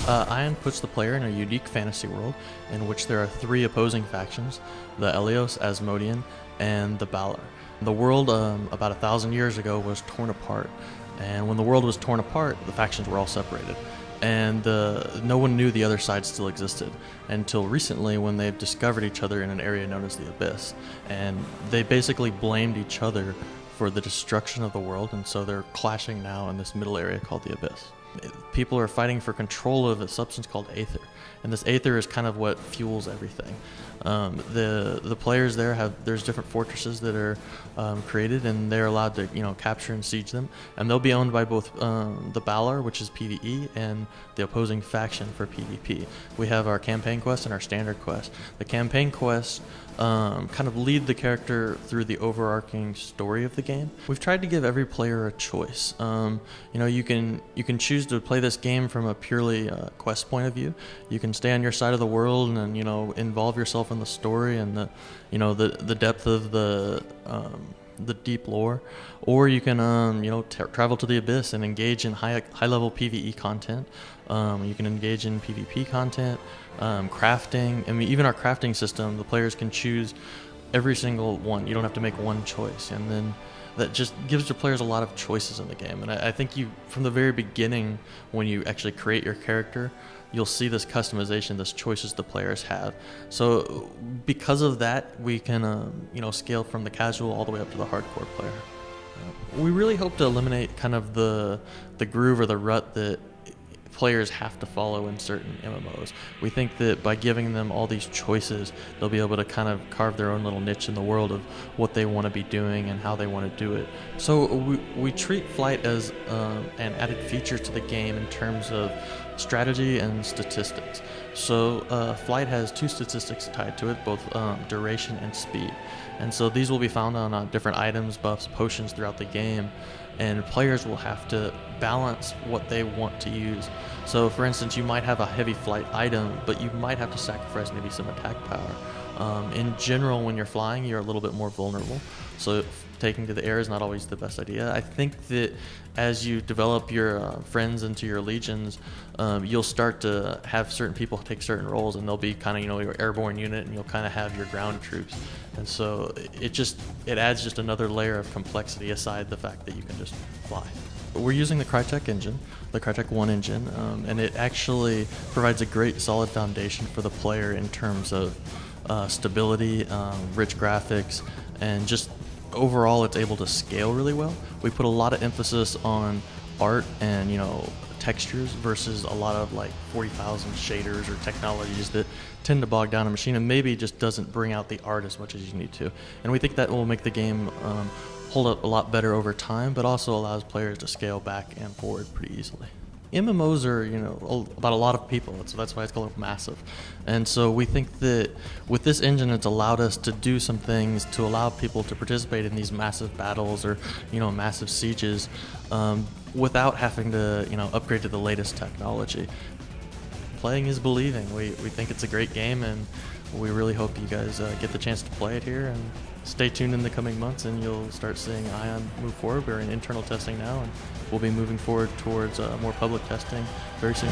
Aion puts the player in a unique fantasy world in which there are three opposing factions, the Elios, Asmodean, and the Balor. The world, about 1,000 years ago, was torn apart, and when the world was torn apart, the factions were all separated. And no one knew the other side still existed until recently when they've discovered each other in an area known as the Abyss. And they basically blamed each other for the destruction of the world, and so they're clashing now in this middle area called the Abyss. People are fighting for control of a substance called Aether, and this Aether is kind of what fuels everything. The players there's different fortresses that are created, and they're allowed to capture and siege them, and they'll be owned by both the Balor, which is PvE, and the opposing faction for PvP. We have our campaign quest and our standard quest. The campaign quest kind of lead the character through the overarching story of the game. We've tried to give every player a choice. You can choose to play this game from a purely quest point of view. You can stay on your side of the world and involve yourself in the story and the depth of the deep lore, or you can travel to the Abyss and engage in high level PvE content. You can engage in PvP content, crafting. I mean, even our crafting system, the players can choose every single one. You don't have to make one choice, and then that just gives the players a lot of choices in the game. And I think from the very beginning, when you actually create your character, you'll see this customization, this choices the players have. So because of that, we can scale from the casual all the way up to the hardcore player. We really hope to eliminate kind of the groove or the rut that players have to follow in certain MMOs. We think that by giving them all these choices, they'll be able to kind of carve their own little niche in the world of what they want to be doing and how they want to do it. So we treat Flight as an added feature to the game in terms of strategy and statistics. So Flight has two statistics tied to it, both duration and speed. And so these will be found on different items, buffs, potions throughout the game, and players will have to balance what they want to use. So for instance, you might have a heavy flight item, but you might have to sacrifice maybe some attack power. In general, when you're flying, you're a little bit more vulnerable, so taking to the air is not always the best idea. I think that as you develop your friends into your legions, you'll start to have certain people take certain roles, and they'll be kind of your airborne unit, and you'll kind of have your ground troops. And so it adds just another layer of complexity aside the fact that you can just fly. We're using the Crytek engine, the Crytek 1 engine, and it actually provides a great solid foundation for the player in terms of stability, rich graphics, and just overall it's able to scale really well. We put a lot of emphasis on art and textures versus a lot of like 40,000 shaders or technologies that tend to bog down a machine and maybe just doesn't bring out the art as much as you need to. And we think that will make the game hold up a lot better over time, but also allows players to scale back and forward pretty easily. MMOs are, about a lot of people, so that's why it's called massive. And so we think that with this engine, it's allowed us to do some things to allow people to participate in these massive battles or, massive sieges without having to, upgrade to the latest technology. Playing is believing. We think it's a great game, and we really hope you guys get the chance to play it here, and stay tuned in the coming months and you'll start seeing Aion move forward. We're in internal testing now, and we'll be moving forward towards more public testing very soon.